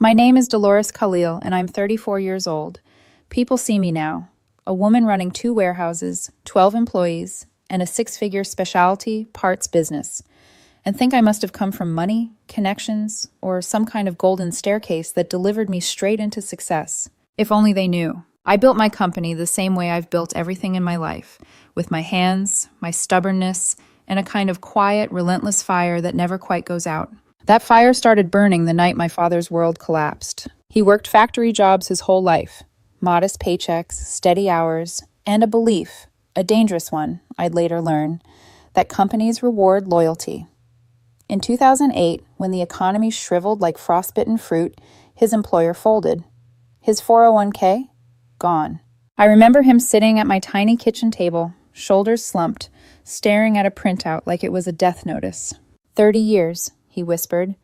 My name is Dolores Khalil, and I'm 34 years old. People see me now. A woman running 2 warehouses, 12 employees, and a 6-figure specialty parts business. And think I must have come from money, connections, or some kind of golden staircase that delivered me straight into success. If only they knew. I built my company the same way I've built everything in my life, with my hands, my stubbornness, and a kind of quiet, relentless fire that never quite goes out. That fire started burning the night my father's world collapsed. He worked factory jobs his whole life. Modest paychecks, steady hours, and a belief, a dangerous one, I'd later learn, that companies reward loyalty. In 2008, when the economy shriveled like frostbitten fruit, his employer folded. His 401k? Gone. I remember him sitting at my tiny kitchen table, shoulders slumped, staring at a printout like it was a death notice. 30 years. He whispered.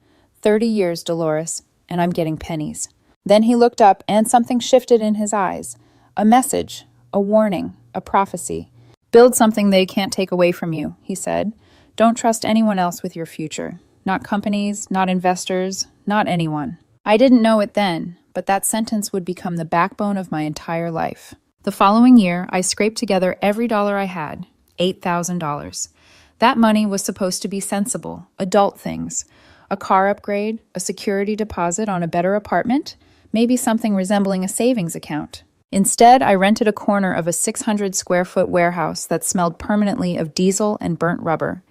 30 years, Dolores, and I'm getting pennies. Then he looked up and something shifted in his eyes. A message, a warning, a prophecy. Build something they can't take away from you, he said. Don't trust anyone else with your future. Not companies, not investors, not anyone. I didn't know it then, but that sentence would become the backbone of my entire life. The following year, I scraped together every dollar I had, $8,000. That money was supposed to be sensible, adult things. A car upgrade, a security deposit on a better apartment, maybe something resembling a savings account. Instead, I rented a corner of a 600-square-foot warehouse that smelled permanently of diesel and burnt rubber.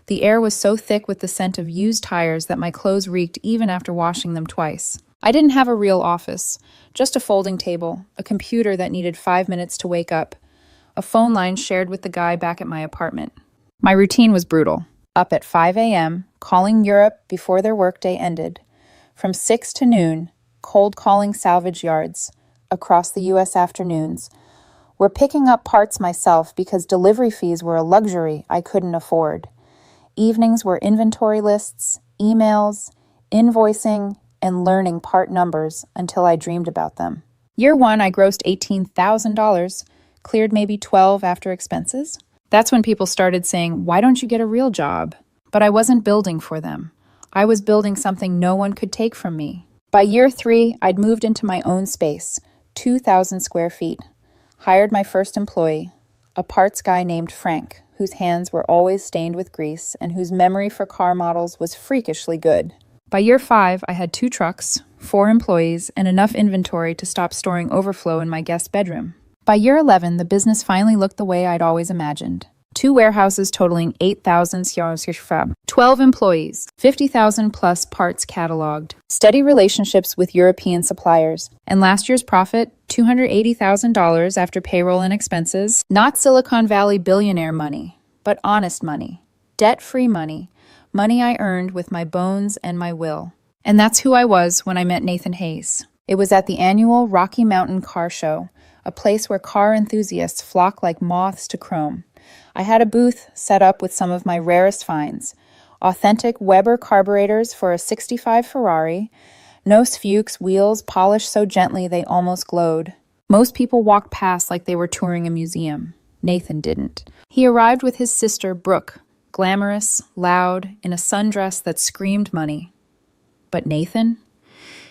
The air was so thick with the scent of used tires that my clothes reeked even after washing them twice. I didn't have a real office, just a folding table, a computer that needed 5 minutes to wake up, a phone line shared with the guy back at my apartment. My routine was brutal. Up at 5 a.m., calling Europe before their workday ended. From 6 to noon, cold calling salvage yards. Across the U.S. afternoons. Were picking up parts myself because delivery fees were a luxury I couldn't afford. Evenings were inventory lists, emails, invoicing, and learning part numbers until I dreamed about them. Year 1, I grossed $18,000, cleared maybe $12,000 after expenses. That's when people started saying, "Why don't you get a real job?" But I wasn't building for them. I was building something no one could take from me. By year 3, I'd moved into my own space, 2,000 square feet. Hired my first employee, a parts guy named Frank, whose hands were always stained with grease and whose memory for car models was freakishly good. By year 5, I had 2 trucks, 4 employees, and enough inventory to stop storing overflow in my guest bedroom. By year 11, the business finally looked the way I'd always imagined. 2 warehouses totaling 8,000 square, 12 employees, 50,000 plus parts cataloged, steady relationships with European suppliers, and last year's profit, $280,000 after payroll and expenses. Not Silicon Valley billionaire money, but honest money, debt-free money, money I earned with my bones and my will. And that's who I was when I met Nathan Hayes. It was at the annual Rocky Mountain Car Show, a place where car enthusiasts flock like moths to chrome. I had a booth set up with some of my rarest finds. Authentic Weber carburetors for a 65 Ferrari, Nos Fuchs wheels polished so gently they almost glowed. Most people walked past like they were touring a museum. Nathan didn't. He arrived with his sister, Brooke, glamorous, loud, in a sundress that screamed money. But Nathan?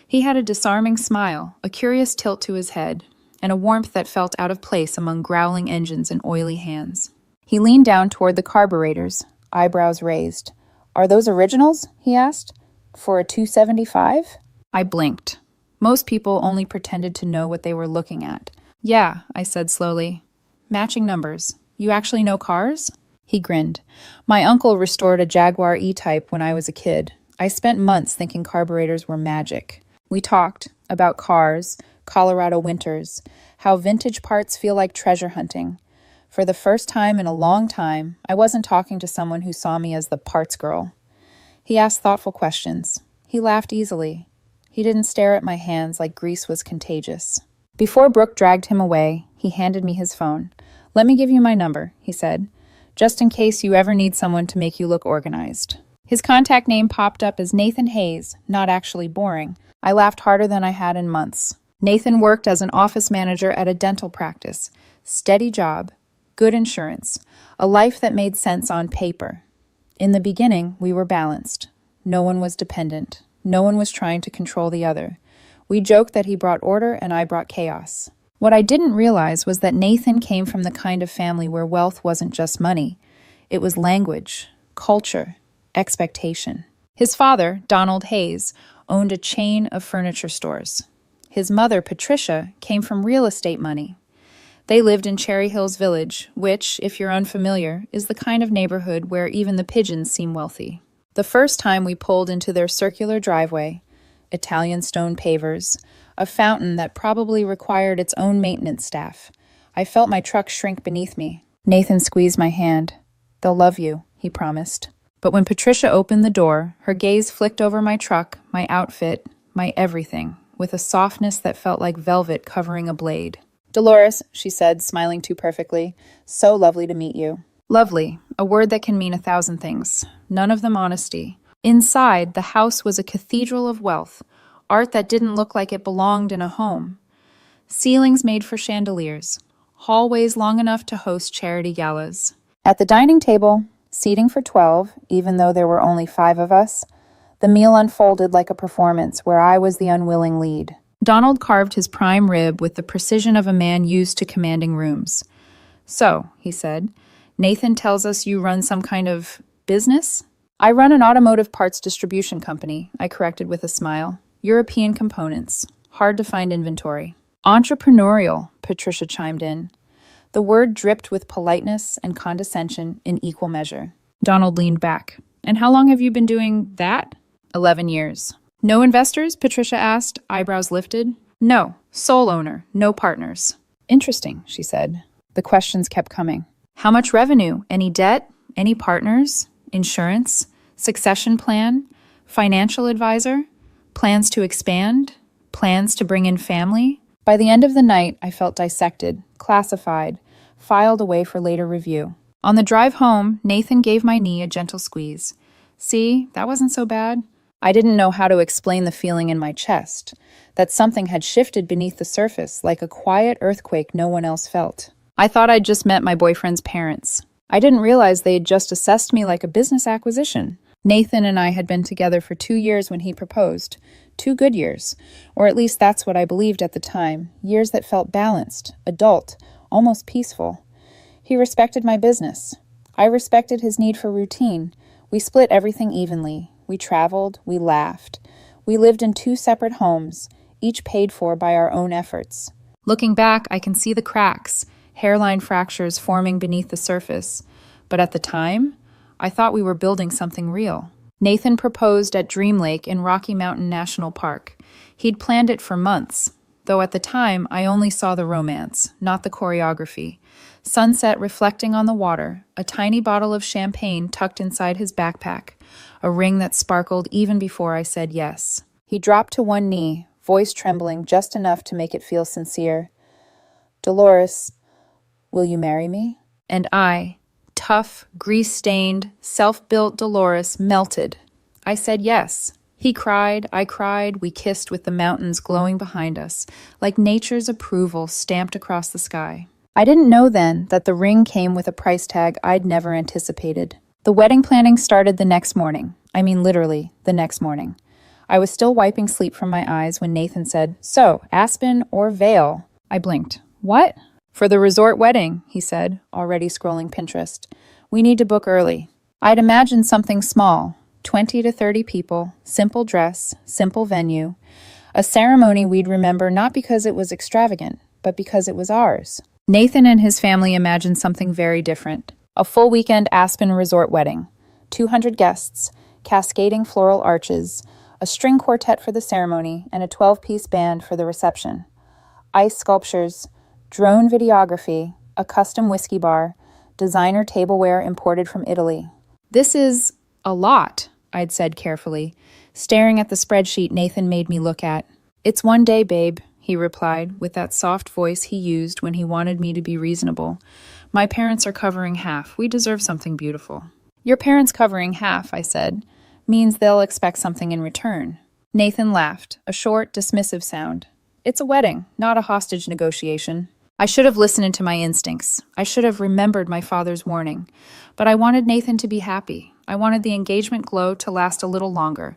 He had a disarming smile, a curious tilt to his head, and a warmth that felt out of place among growling engines and oily hands. He leaned down toward the carburetors, eyebrows raised. "Are those originals?" he asked. "For a 275? I blinked. Most people only pretended to know what they were looking at. "Yeah," I said slowly. "Matching numbers. You actually know cars?" He grinned. "My uncle restored a Jaguar E-Type when I was a kid. I spent months thinking carburetors were magic." We talked about cars, Colorado winters, how vintage parts feel like treasure hunting. For the first time in a long time, I wasn't talking to someone who saw me as the parts girl. He asked thoughtful questions. He laughed easily. He didn't stare at my hands like grease was contagious. Before Brooke dragged him away, he handed me his phone. "Let me give you my number," he said, "just in case you ever need someone to make you look organized." His contact name popped up as Nathan Hayes, not actually boring. I laughed harder than I had in months. Nathan worked as an office manager at a dental practice. Steady job, good insurance, a life that made sense on paper. In the beginning, we were balanced. No one was dependent. No one was trying to control the other. We joked that he brought order and I brought chaos. What I didn't realize was that Nathan came from the kind of family where wealth wasn't just money. It was language, culture, expectation. His father, Donald Hayes, owned a chain of furniture stores. His mother, Patricia, came from real estate money. They lived in Cherry Hills Village, which, if you're unfamiliar, is the kind of neighborhood where even the pigeons seem wealthy. The first time we pulled into their circular driveway, Italian stone pavers, a fountain that probably required its own maintenance staff, I felt my truck shrink beneath me. Nathan squeezed my hand. "They'll love you," he promised. But when Patricia opened the door, her gaze flicked over my truck, my outfit, my everything, with a softness that felt like velvet covering a blade. "Dolores," she said, smiling too perfectly, "so lovely to meet you." Lovely, a word that can mean 1,000 things, none of them honesty. Inside, the house was a cathedral of wealth, art that didn't look like it belonged in a home. Ceilings made for chandeliers, hallways long enough to host charity galas. At the dining table, seating for 12, even though there were only 5 of us, the meal unfolded like a performance where I was the unwilling lead. Donald carved his prime rib with the precision of a man used to commanding rooms. "So," he said, "Nathan tells us you run some kind of business?" "I run an automotive parts distribution company," I corrected with a smile. "European components. Hard to find inventory." "Entrepreneurial," Patricia chimed in. The word dripped with politeness and condescension in equal measure. Donald leaned back. "And how long have you been doing that?" 11 years. "No investors?" Patricia asked, eyebrows lifted. "No. Sole owner. No partners." "Interesting," she said. The questions kept coming. "How much revenue? Any debt? Any partners? Insurance? Succession plan? Financial advisor? Plans to expand? Plans to bring in family?" By the end of the night, I felt dissected, classified, filed away for later review. On the drive home, Nathan gave my knee a gentle squeeze. "See, that wasn't so bad." I didn't know how to explain the feeling in my chest, that something had shifted beneath the surface like a quiet earthquake no one else felt. I thought I'd just met my boyfriend's parents. I didn't realize they had just assessed me like a business acquisition. Nathan and I had been together for 2 years when he proposed. 2 good years, or at least that's what I believed at the time, years that felt balanced, adult, almost peaceful. He respected my business. I respected his need for routine. We split everything evenly. We traveled, we laughed. We lived in 2 separate homes, each paid for by our own efforts. Looking back, I can see the cracks, hairline fractures forming beneath the surface. But at the time, I thought we were building something real. Nathan proposed at Dream Lake in Rocky Mountain National Park. He'd planned it for months, though at the time I only saw the romance, not the choreography. Sunset reflecting on the water, a tiny bottle of champagne tucked inside his backpack, a ring that sparkled even before I said yes. He dropped to one knee, voice trembling just enough to make it feel sincere. "Dolores, will you marry me?" And I, tough, grease-stained, self-built Dolores, melted. I said yes. He cried, I cried, we kissed with the mountains glowing behind us, like nature's approval stamped across the sky. I didn't know then that the ring came with a price tag I'd never anticipated. The wedding planning started the next morning. I mean literally, the next morning. I was still wiping sleep from my eyes when Nathan said, "So, Aspen or Vail?" I blinked. "What?" "For the resort wedding," he said, already scrolling Pinterest. "We need to book early." I'd imagined something small, 20 to 30 people, simple dress, simple venue. A ceremony we'd remember not because it was extravagant, but because it was ours. Nathan and his family imagined something very different. A full weekend Aspen resort wedding. 200 guests, cascading floral arches, a string quartet for the ceremony, and a 12-piece band for the reception. Ice sculptures, drone videography, a custom whiskey bar, designer tableware imported from Italy. "This is a lot," I'd said carefully, staring at the spreadsheet Nathan made me look at. "It's one day, babe," he replied, with that soft voice he used when he wanted me to be reasonable. "My parents are covering half. We deserve something beautiful." "Your parents covering half," I said, "means they'll expect something in return." Nathan laughed, a short, dismissive sound. "It's a wedding, not a hostage negotiation." I should have listened to my instincts. I should have remembered my father's warning. But I wanted Nathan to be happy. I wanted the engagement glow to last a little longer.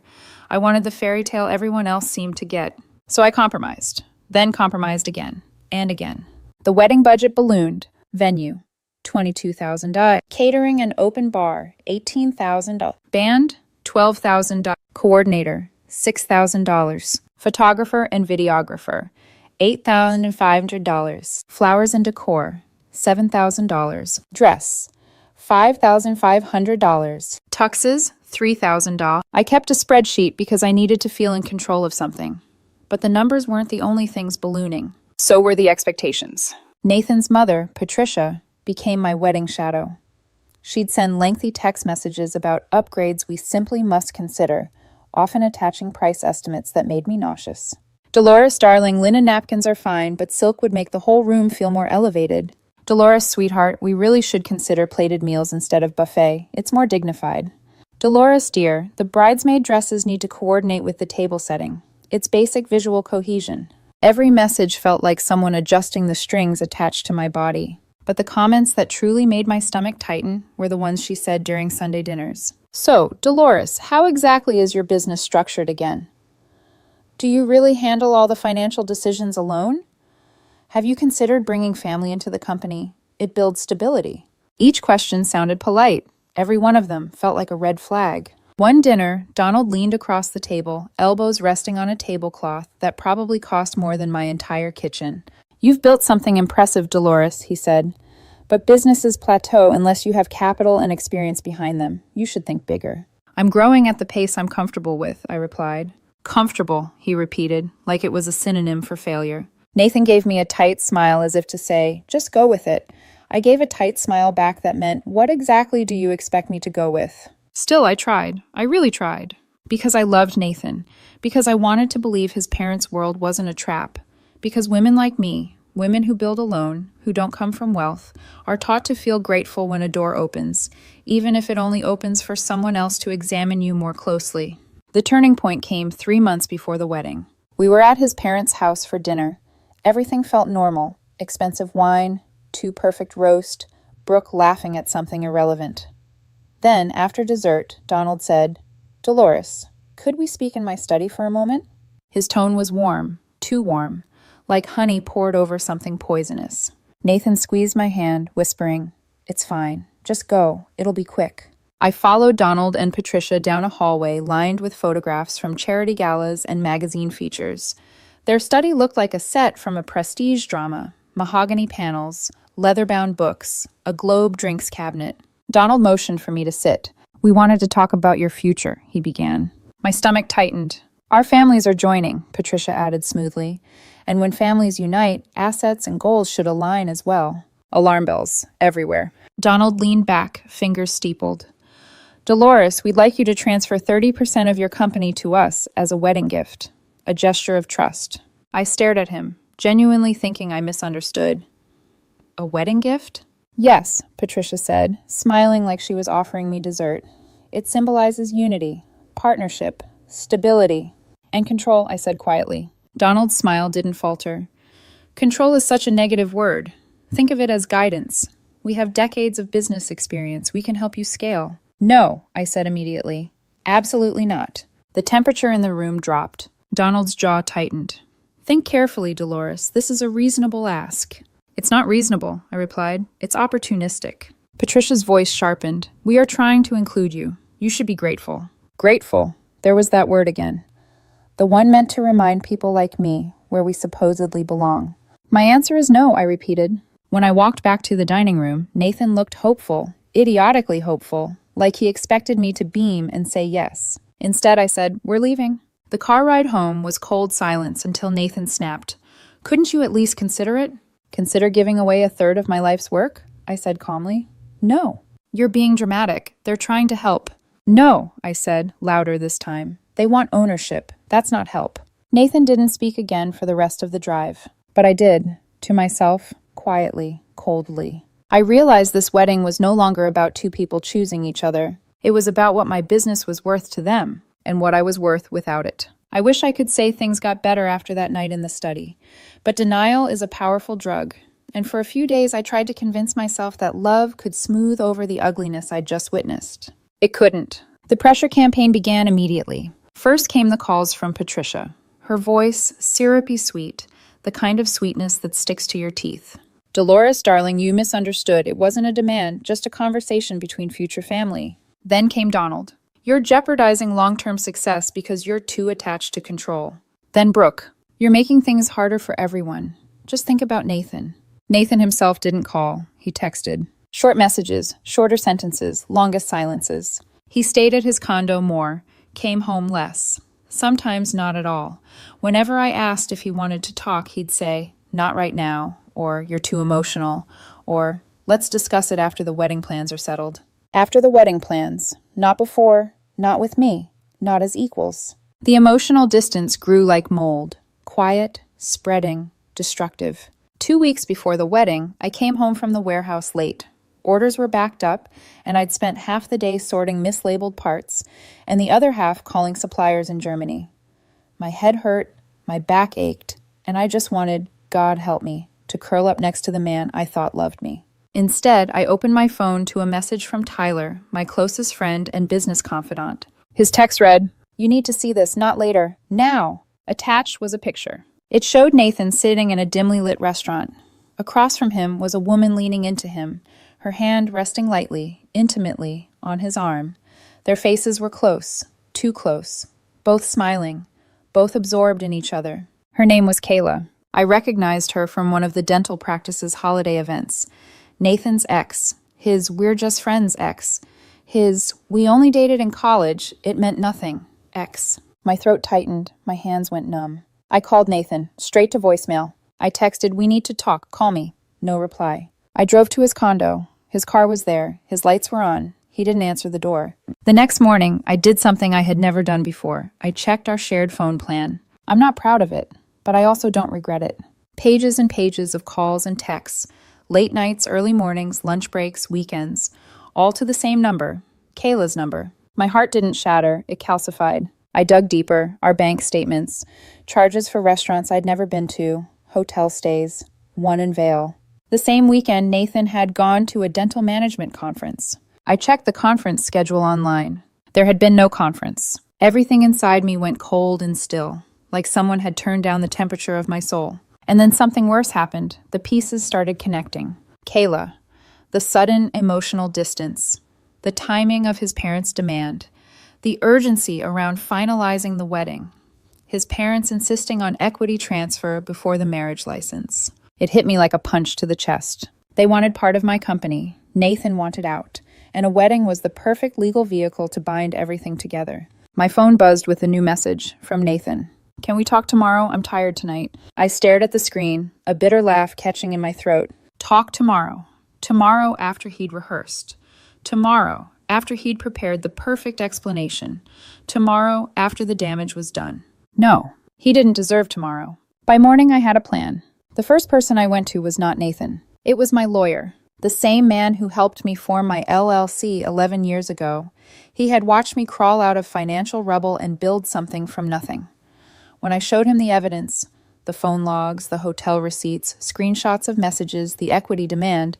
I wanted the fairy tale everyone else seemed to get. So I compromised, then compromised again, and again. The wedding budget ballooned. Venue, $22,000. Catering and open bar, $18,000. Band, $12,000. Coordinator, $6,000. Photographer and videographer, $8,500. Flowers and decor, $7,000. Dress, $5,500. Tuxes, $3,000. I kept a spreadsheet because I needed to feel in control of something. But the numbers weren't the only things ballooning. So were the expectations. Nathan's mother, Patricia, became my wedding shadow. She'd send lengthy text messages about upgrades we simply must consider, often attaching price estimates that made me nauseous. Dolores, darling, linen napkins are fine, but silk would make the whole room feel more elevated. Dolores, sweetheart, we really should consider plated meals instead of buffet. It's more dignified. Dolores, dear, the bridesmaid dresses need to coordinate with the table setting. It's basic visual cohesion. Every message felt like someone adjusting the strings attached to my body. But the comments that truly made my stomach tighten were the ones she said during Sunday dinners. So, Dolores, how exactly is your business structured again? Do you really handle all the financial decisions alone? Have you considered bringing family into the company? It builds stability. Each question sounded polite. Every one of them felt like a red flag. One dinner, Donald leaned across the table, elbows resting on a tablecloth that probably cost more than my entire kitchen. You've built something impressive, Dolores, he said. But businesses plateau unless you have capital and experience behind them. You should think bigger. I'm growing at the pace I'm comfortable with, I replied. Comfortable, he repeated, like it was a synonym for failure. Nathan gave me a tight smile as if to say, just go with it. I gave a tight smile back that meant, what exactly do you expect me to go with? Still, I tried. I really tried. Because I loved Nathan. Because I wanted to believe his parents' world wasn't a trap. Because women like me, women who build alone, who don't come from wealth, are taught to feel grateful when a door opens, even if it only opens for someone else to examine you more closely. The turning point came 3 months before the wedding. We were at his parents' house for dinner. Everything felt normal. Expensive wine, too perfect roast, Brooke laughing at something irrelevant. Then, after dessert, Donald said, Dolores, could we speak in my study for a moment? His tone was warm, too warm, like honey poured over something poisonous. Nathan squeezed my hand, whispering, It's fine. Just go. It'll be quick. I followed Donald and Patricia down a hallway lined with photographs from charity galas and magazine features. Their study looked like a set from a prestige drama, mahogany panels, leather-bound books, a Globe drinks cabinet. Donald motioned for me to sit. We wanted to talk about your future, he began. My stomach tightened. Our families are joining, Patricia added smoothly. And when families unite, assets and goals should align as well. Alarm bells, everywhere. Donald leaned back, fingers steepled. Dolores, we'd like you to transfer 30% of your company to us as a wedding gift, a gesture of trust. I stared at him, genuinely thinking I misunderstood. A wedding gift? Yes, Patricia said, smiling like she was offering me dessert. It symbolizes unity, partnership, stability, and control, I said quietly. Donald's smile didn't falter. Control is such a negative word. Think of it as guidance. We have decades of business experience. We can help you scale. No, I said immediately. Absolutely not. The temperature in the room dropped. Donald's jaw tightened. Think carefully, Dolores. This is a reasonable ask. It's not reasonable, I replied. It's opportunistic. Patricia's voice sharpened. We are trying to include you. You should be grateful. Grateful. There was that word again. The one meant to remind people like me where we supposedly belong. My answer is no, I repeated. When I walked back to the dining room, Nathan looked hopeful, idiotically hopeful, like he expected me to beam and say yes. Instead, I said, we're leaving. The car ride home was cold silence until Nathan snapped. Couldn't you at least consider it? Consider giving away a third of my life's work? I said calmly. No. You're being dramatic. They're trying to help. No, I said, louder this time. They want ownership. That's not help. Nathan didn't speak again for the rest of the drive. But I did, to myself, quietly, coldly. I realized this wedding was no longer about two people choosing each other. It was about what my business was worth to them, and what I was worth without it. I wish I could say things got better after that night in the study. But denial is a powerful drug, and for a few days I tried to convince myself that love could smooth over the ugliness I'd just witnessed. It couldn't. The pressure campaign began immediately. First came the calls from Patricia. Her voice, syrupy sweet, the kind of sweetness that sticks to your teeth. Dolores, darling, you misunderstood. It wasn't a demand, just a conversation between future family. Then came Donald. You're jeopardizing long-term success because you're too attached to control. Then Brooke. You're making things harder for everyone. Just think about Nathan. Nathan himself didn't call. He texted. Short messages, shorter sentences, longest silences. He stayed at his condo more, came home less. Sometimes not at all. Whenever I asked if he wanted to talk, he'd say, not right now, or you're too emotional, or let's discuss it after the wedding plans are settled. After the wedding plans, not before, not with me, not as equals. The emotional distance grew like mold, quiet, spreading, destructive. 2 weeks before the wedding, I came home from the warehouse late. Orders were backed up, and I'd spent half the day sorting mislabeled parts, and the other half calling suppliers in Germany. My head hurt, my back ached, and I just wanted, God help me, to curl up next to the man I thought loved me. Instead, I opened my phone to a message from Tyler, my closest friend and business confidant. His text read, "You need to see this, not later. Now!" Attached was a picture. It showed Nathan sitting in a dimly lit restaurant. Across from him was a woman leaning into him, her hand resting lightly, intimately, on his arm. Their faces were close, too close, both smiling, both absorbed in each other. Her name was Kayla. I recognized her from one of the dental practice's holiday events. Nathan's ex, his "we're just friends" ex, his "we only dated in college, it meant nothing" ex. My throat tightened, my hands went numb. I called Nathan, straight to voicemail. I texted, "We need to talk, call me." No reply. I drove to his condo. His car was there. His lights were on. He didn't answer the door. The next morning, I did something I had never done before. I checked our shared phone plan. I'm not proud of it, but I also don't regret it. Pages and pages of calls and texts, late nights, early mornings, lunch breaks, weekends, all to the same number, Kayla's number. My heart didn't shatter, it calcified. I dug deeper, our bank statements, charges for restaurants I'd never been to, hotel stays, one in Vail. The same weekend, Nathan had gone to a dental management conference. I checked the conference schedule online. There had been no conference. Everything inside me went cold and still, like someone had turned down the temperature of my soul. And then something worse happened. The pieces started connecting. Kayla, the sudden emotional distance, the timing of his parents' demand, the urgency around finalizing the wedding, his parents insisting on equity transfer before the marriage license. It hit me like a punch to the chest. They wanted part of my company. Nathan wanted out. And a wedding was the perfect legal vehicle to bind everything together. My phone buzzed with a new message from Nathan. "Can we talk tomorrow? I'm tired tonight." I stared at the screen, a bitter laugh catching in my throat. Talk tomorrow. Tomorrow after he'd rehearsed. Tomorrow after he'd prepared the perfect explanation. Tomorrow after the damage was done. No, he didn't deserve tomorrow. By morning I had a plan. The first person I went to was not Nathan. It was my lawyer, the same man who helped me form my LLC 11 years ago. He had watched me crawl out of financial rubble and build something from nothing. When I showed him the evidence, the phone logs, the hotel receipts, screenshots of messages, the equity demand,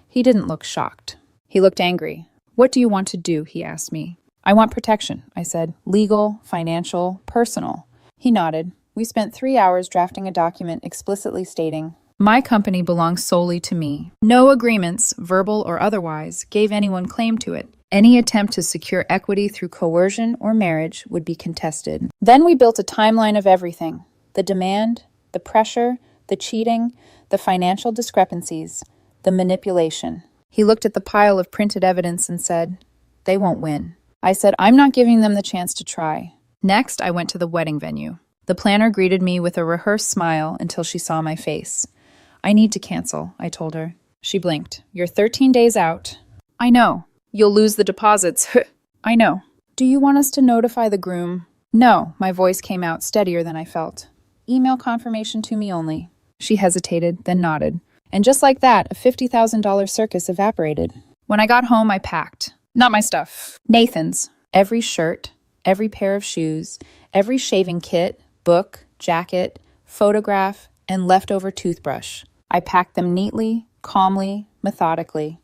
he didn't look shocked. He looked angry. "What do you want to do?" he asked me. "I want protection," I said. "Legal, financial, personal." He nodded. We spent 3 hours drafting a document explicitly stating, "My company belongs solely to me. No agreements, verbal or otherwise, gave anyone claim to it. Any attempt to secure equity through coercion or marriage would be contested." Then we built a timeline of everything. The demand, the pressure, the cheating, the financial discrepancies, the manipulation. He looked at the pile of printed evidence and said, "They won't win." I said, "I'm not giving them the chance to try." Next, I went to the wedding venue. The planner greeted me with a rehearsed smile until she saw my face. "I need to cancel," I told her. She blinked. "You're 13 days out." "I know. You'll lose the deposits." "I know. Do you want us to notify the groom?" "No," my voice came out steadier than I felt. "Email confirmation to me only." She hesitated, then nodded. And just like that, a $50,000 circus evaporated. When I got home, I packed. Not my stuff. Nathan's. Every shirt, every pair of shoes, every shaving kit, book, jacket, photograph, and leftover toothbrush. I packed them neatly, calmly, methodically,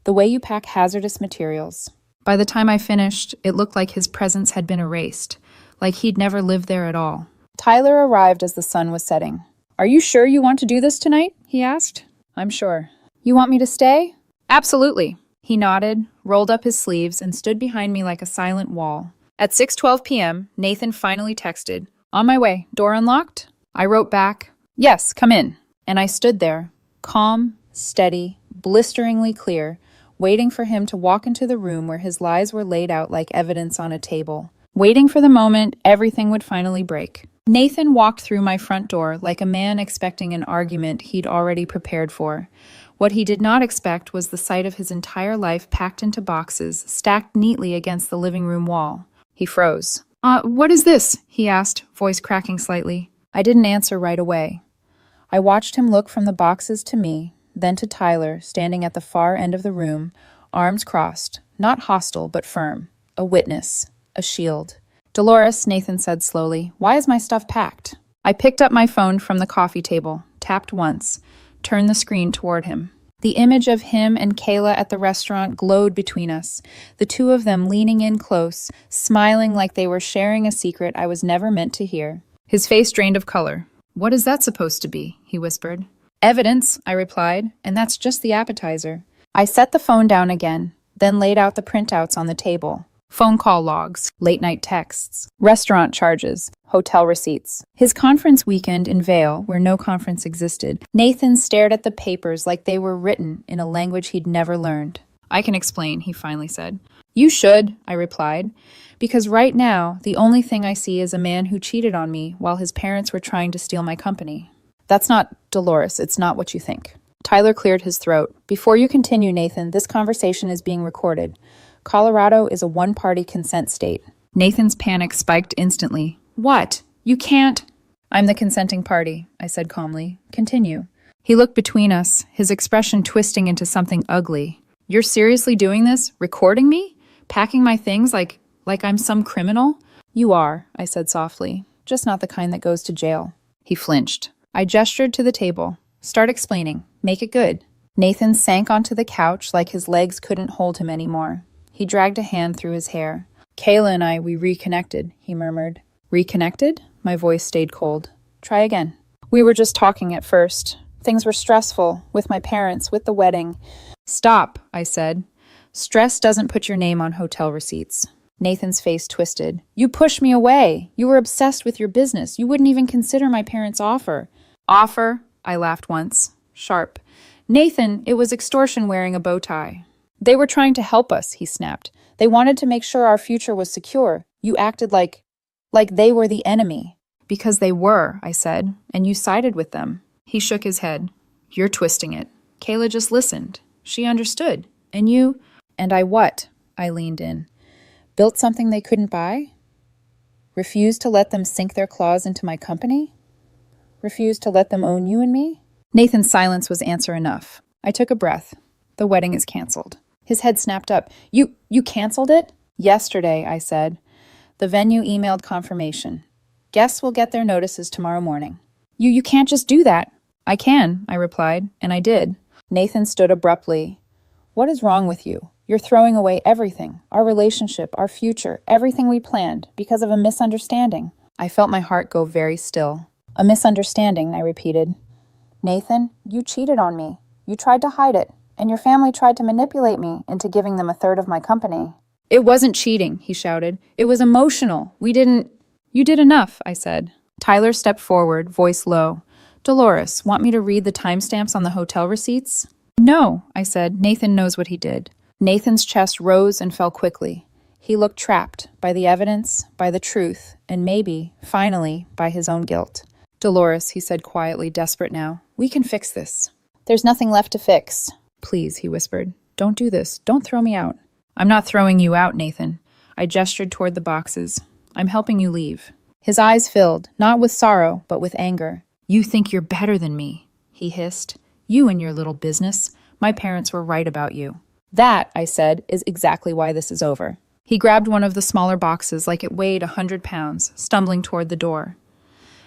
the way you pack hazardous materials. By the time I finished, it looked like his presence had been erased, like he'd never lived there at all. Tyler arrived as the sun was setting. "Are you sure you want to do this tonight?" he asked. "I'm sure." "You want me to stay?" "Absolutely." He nodded, rolled up his sleeves, and stood behind me like a silent wall. At 6:12 p.m., Nathan finally texted, "On my way. Door unlocked?" I wrote back, "Yes, come in." And I stood there, calm, steady, blisteringly clear, waiting for him to walk into the room where his lies were laid out like evidence on a table, waiting for the moment everything would finally break. Nathan walked through my front door like a man expecting an argument he'd already prepared for. What he did not expect was the sight of his entire life packed into boxes, stacked neatly against the living room wall. He froze. What is this?" he asked, voice cracking slightly. I didn't answer right away. I watched him look from the boxes to me, then to Tyler, standing at the far end of the room, arms crossed, not hostile but firm, a witness, a shield. "Dolores," Nathan said slowly, "why is my stuff packed?" I picked up my phone from the coffee table, tapped once, turned the screen toward him. The image of him and Kayla at the restaurant glowed between us, the two of them leaning in close, smiling like they were sharing a secret I was never meant to hear. His face drained of color. "What is that supposed to be?" he whispered. "Evidence," I replied, "and that's just the appetizer." I set the phone down again, then laid out the printouts on the table. Phone call logs, late-night texts, restaurant charges, hotel receipts. His conference weekend in Vail, where no conference existed, Nathan stared at the papers like they were written in a language he'd never learned. "I can explain," he finally said. "You should," I replied, "because right now, the only thing I see is a man who cheated on me while his parents were trying to steal my company." "That's not Dolores. It's not what you think." Tyler cleared his throat. "Before you continue, Nathan, this conversation is being recorded. Colorado is a one-party consent state." Nathan's panic spiked instantly. "What? You can't—" "I'm the consenting party," I said calmly. "Continue." He looked between us, his expression twisting into something ugly. "You're seriously doing this? Recording me? Packing my things like I'm some criminal?" "You are," I said softly, "just not the kind that goes to jail." He flinched. I gestured to the table. "Start explaining. Make it good." Nathan sank onto the couch like his legs couldn't hold him anymore. He dragged a hand through his hair. "Kayla and I, we reconnected," he murmured. "Reconnected?" My voice stayed cold. "Try again." "We were just talking at first. Things were stressful, with my parents, with the wedding." "Stop," I said. "Stress doesn't put your name on hotel receipts." Nathan's face twisted. "You pushed me away. You were obsessed with your business. You wouldn't even consider my parents' offer." "Offer?" I laughed once. Sharp. "Nathan, it was extortion wearing a bow tie." "They were trying to help us," he snapped. "They wanted to make sure our future was secure. You acted like they were the enemy." "Because they were," I said, "and you sided with them." He shook his head. "You're twisting it. Kayla just listened. She understood. And you—" "And I what?" I leaned in. "Built something they couldn't buy? Refused to let them sink their claws into my company? Refused to let them own you and me?" Nathan's silence was answer enough. I took a breath. "The wedding is canceled." His head snapped up. You canceled it?" "Yesterday," I said. "The venue emailed confirmation. Guests will get their notices tomorrow morning." You can't just do that." "I can," I replied, and I did. Nathan stood abruptly. "What is wrong with you? You're throwing away everything, our relationship, our future, everything we planned, because of a misunderstanding." I felt my heart go very still. "A misunderstanding," I repeated. "Nathan, you cheated on me. You tried to hide it. And your family tried to manipulate me into giving them a third of my company." "It wasn't cheating," he shouted. "It was emotional. You did enough," I said. Tyler stepped forward, voice low. "Dolores, want me to read the timestamps on the hotel receipts?" "No," I said. "Nathan knows what he did." Nathan's chest rose and fell quickly. He looked trapped by the evidence, by the truth, and maybe, finally, by his own guilt. "Dolores," he said quietly, desperate now, "we can fix this." "There's nothing left to fix." "Please," he whispered. "Don't do this. Don't throw me out." "I'm not throwing you out, Nathan." I gestured toward the boxes. "I'm helping you leave." His eyes filled, not with sorrow, but with anger. "You think you're better than me," he hissed. "You and your little business. My parents were right about you." "That," I said, "is exactly why this is over." He grabbed one of the smaller boxes like it weighed 100 pounds, stumbling toward the door.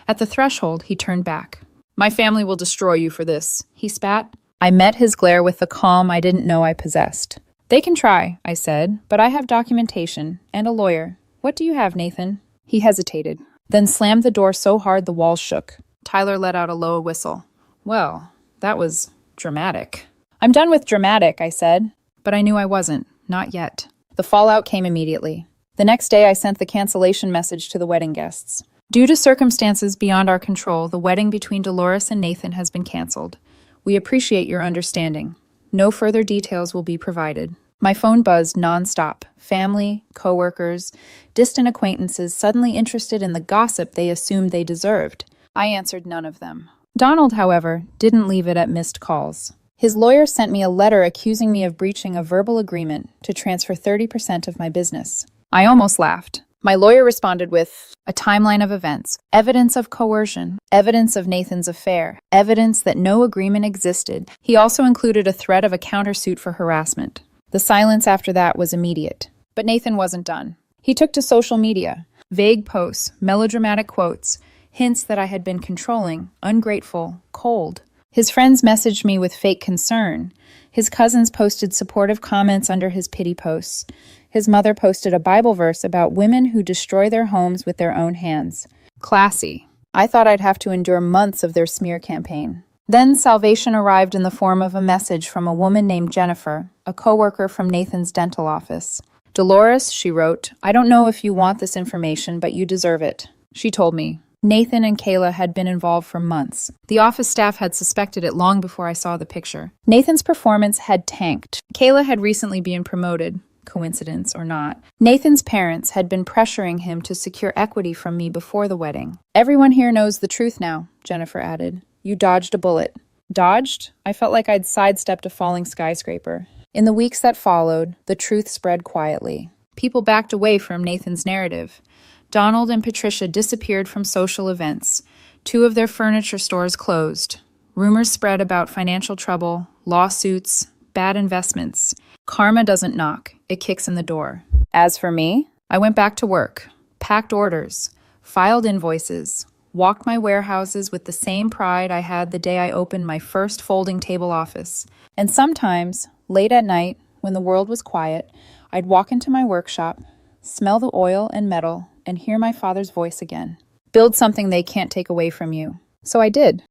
At the threshold, he turned back. "My family will destroy you for this," he spat. I met his glare with the calm I didn't know I possessed. "They can try," I said, "but I have documentation and a lawyer. What do you have, Nathan?" He hesitated, then slammed the door so hard the walls shook. Tyler let out a low whistle. Well, that was dramatic. I'm done with dramatic, I said. But I knew I wasn't. Not yet. The fallout came immediately. The next day, I sent the cancellation message to the wedding guests. Due to circumstances beyond our control, the wedding between Dolores and Nathan has been canceled. We appreciate your understanding. No further details will be provided. My phone buzzed nonstop. Family, coworkers, distant acquaintances suddenly interested in the gossip they assumed they deserved. I answered none of them. Donald, however, didn't leave it at missed calls. His lawyer sent me a letter accusing me of breaching a verbal agreement to transfer 30% of my business. I almost laughed. My lawyer responded with a timeline of events, evidence of coercion, evidence of Nathan's affair, evidence that no agreement existed. He also included a threat of a countersuit for harassment. The silence after that was immediate. But Nathan wasn't done. He took to social media. Vague posts, melodramatic quotes, hints that I had been controlling, ungrateful, cold. His friends messaged me with fake concern. His cousins posted supportive comments under his pity posts. His mother posted a Bible verse about women who destroy their homes with their own hands. Classy. I thought I'd have to endure months of their smear campaign. Then salvation arrived in the form of a message from a woman named Jennifer, a coworker from Nathan's dental office. Dolores, she wrote, I don't know if you want this information, but you deserve it. She told me. Nathan and Kayla had been involved for months. The office staff had suspected it long before I saw the picture. Nathan's performance had tanked. Kayla had recently been promoted. Coincidence or not. Nathan's parents had been pressuring him to secure equity from me before the wedding. Everyone here knows the truth now, Jennifer added. You dodged a bullet. Dodged? I felt like I'd sidestepped a falling skyscraper. In the weeks that followed, the truth spread quietly. People backed away from Nathan's narrative. Donald and Patricia disappeared from social events. 2 of their furniture stores closed. Rumors spread about financial trouble, lawsuits, bad investments. Karma doesn't knock, it kicks in the door. As for me, I went back to work, packed orders, filed invoices, walked my warehouses with the same pride I had the day I opened my first folding table office. And sometimes, late at night, when the world was quiet, I'd walk into my workshop, smell the oil and metal, and hear my father's voice again. Build something they can't take away from you. So I did.